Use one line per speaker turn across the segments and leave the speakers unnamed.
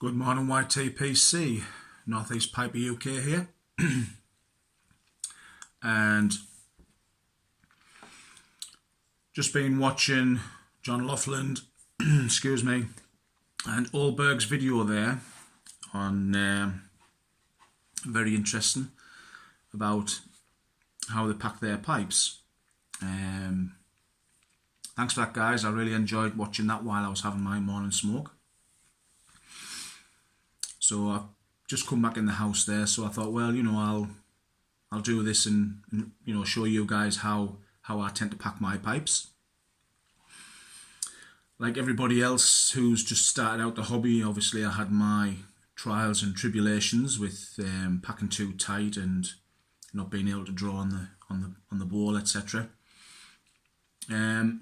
Good morning, YTPC, Northeast Piper UK here. And just been watching John Lofland, excuse me, and Ole Berg's video there on very interesting about how they pack their pipes. Thanks for that, guys. I really enjoyed watching that while I was having my morning smoke. So I've just come back in the house there, so I thought, well, I'll do this and show you guys how I tend to pack my pipes. Like everybody else who's just started out the hobby, obviously I had my trials and tribulations with packing too tight and not being able to draw on the ball, etc. So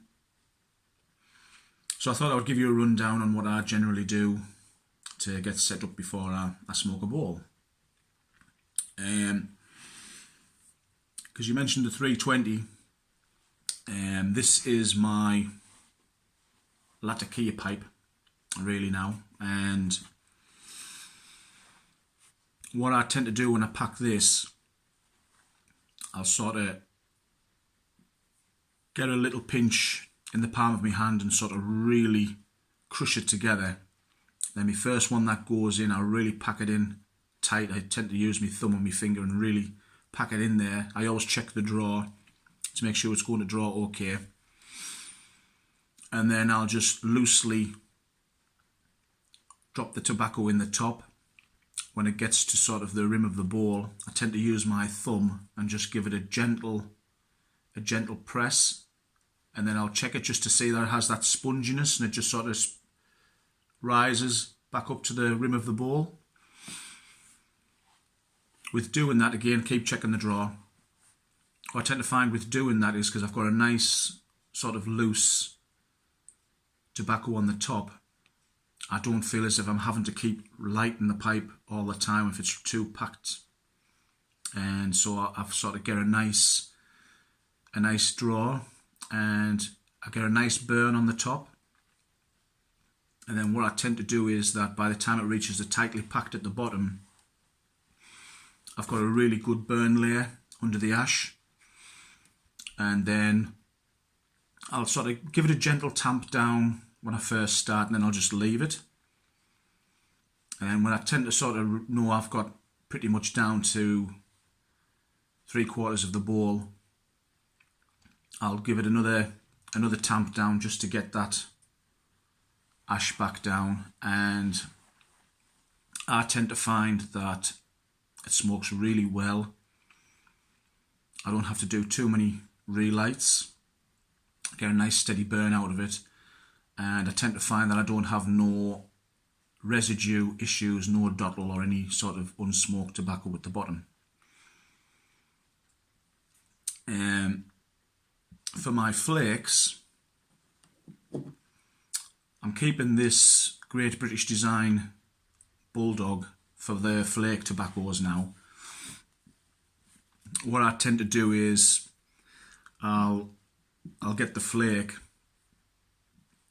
I thought I would give you a rundown on what I generally do to get set up before I smoke a ball. Because you mentioned the 320, this is my Latakia pipe really now, and what I tend to do when I pack this, I'll sort of get a little pinch in the palm of my hand and sort of really crush it together. Then my first one that goes in, I really pack it in tight. I tend to use my thumb and my finger and really pack it in there. I always check the draw to make sure it's going to draw okay. And then I'll just loosely drop the tobacco in the top. When it gets to sort of the rim of the ball, I tend to use my thumb and just give it a gentle press. And then I'll check it just to see that it has that sponginess and it just sort of rises back up to the rim of the ball. With doing that, again, keep checking the draw. What I tend to find with doing that is because I've got a nice sort of loose tobacco on the top, I don't feel as if I'm having to keep lighting the pipe all the time if it's too packed. And so I've sort of get a nice draw and I get a nice burn on the top. And then what I tend to do is that by the time it reaches the tightly packed at the bottom, I've got a really good burn layer under the ash. And then I'll sort of give it a gentle tamp down when I first start, and then I'll just leave it. And then when I tend to sort of know I've got pretty much down to 3/4 of the ball, I'll give it another tamp down just to get that ash back down. And I tend to find that it smokes really well. I don't have to do too many relights. I get a nice steady burn out of it, and I tend to find that I don't have no residue issues, no dottle or any sort of unsmoked tobacco at the bottom. For my flakes, I'm keeping this Great British Design Bulldog for the flake tobaccos now. What I tend to do is I'll get the flake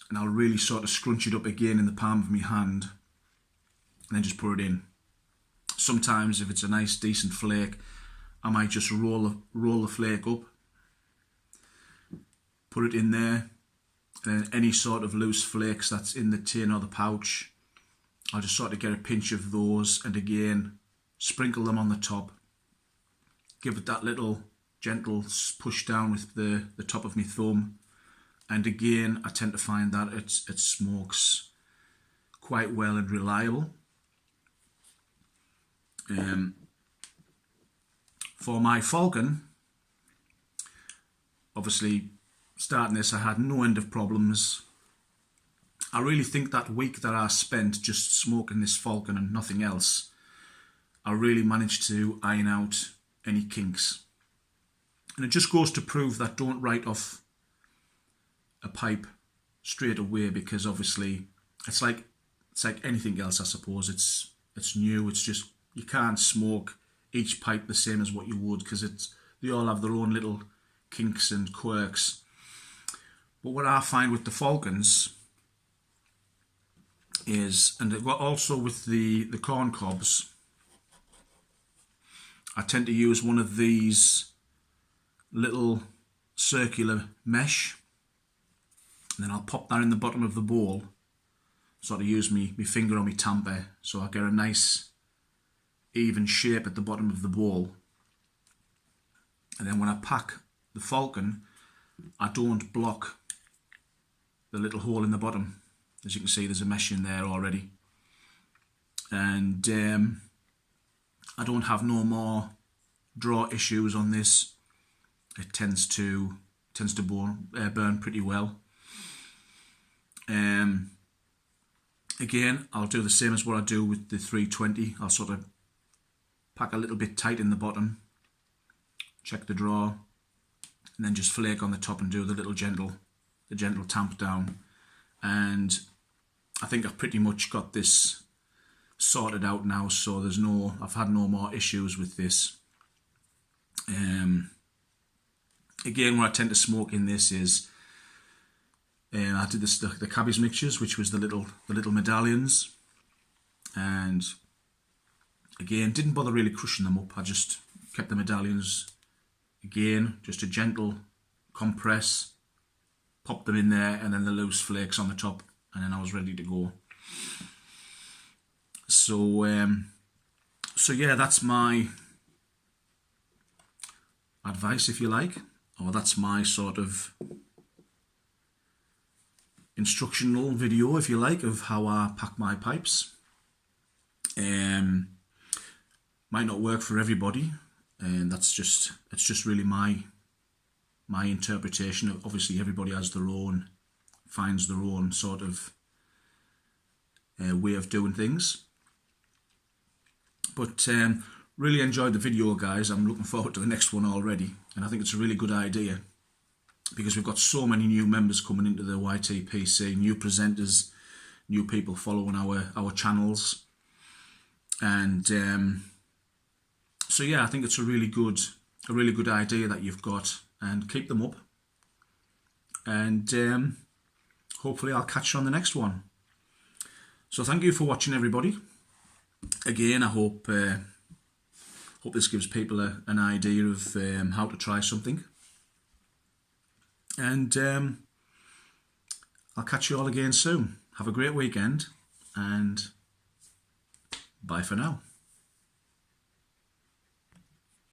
and I'll really sort of scrunch it up again in the palm of my hand and then just put it in. Sometimes if it's a nice decent flake, I might just roll the flake up, put it in there. And any sort of loose flakes that's in the tin or the pouch, I'll just sort of get a pinch of those and again sprinkle them on the top. Give it that little gentle push down with the top of my thumb, and again I tend to find that it smokes quite well and reliable. For my falcon, obviously starting this I had no end of problems. I really think that week that I spent just smoking this falcon and nothing else, I really managed to iron out any kinks. And it just goes to prove that don't write off a pipe straight away, because obviously it's like anything else, I suppose. It's new. It's just you can't smoke each pipe the same as what you would, because they all have their own little kinks and quirks. But what I find with the falcons is, and also with the corn cobs, I tend to use one of these little circular mesh, and then I'll pop that in the bottom of the bowl, sort of use my finger or my tamper, so I get a nice even shape at the bottom of the bowl. And then when I pack the falcon, I don't block the little hole in the bottom. As you can see, there's a mesh in there already, and I don't have no more draw issues on this. It tends to burn pretty well. Again, I'll do the same as what I do with the 320. I'll sort of pack a little bit tight in the bottom, check the draw, and then just flake on the top and do the little gentle tamp down. And I think I've pretty much got this sorted out now, so I've had no more issues with this. Again, what I tend to smoke in this is I did the cabbage mixtures, which was the little medallions, and again didn't bother really crushing them up. I just kept the medallions, again just a gentle compress, pop them in there, and then the loose flakes on the top, and then I was ready to go. So yeah, that's my advice, if you like, or that's my sort of instructional video, if you like, of how I pack my pipes. Might not work for everybody, and it's just really my interpretation. Obviously everybody finds their own sort of way of doing things. But really enjoyed the video, guys. I'm looking forward to the next one already, and I think it's a really good idea, because we've got so many new members coming into the YTPC, new presenters, new people following our channels, and so yeah, I think it's a really good idea that you've got, and keep them up, and hopefully I'll catch you on the next one. So thank you for watching, everybody. Again, I hope this gives people an idea of how to try something. And I'll catch you all again soon. Have a great weekend, and bye for now.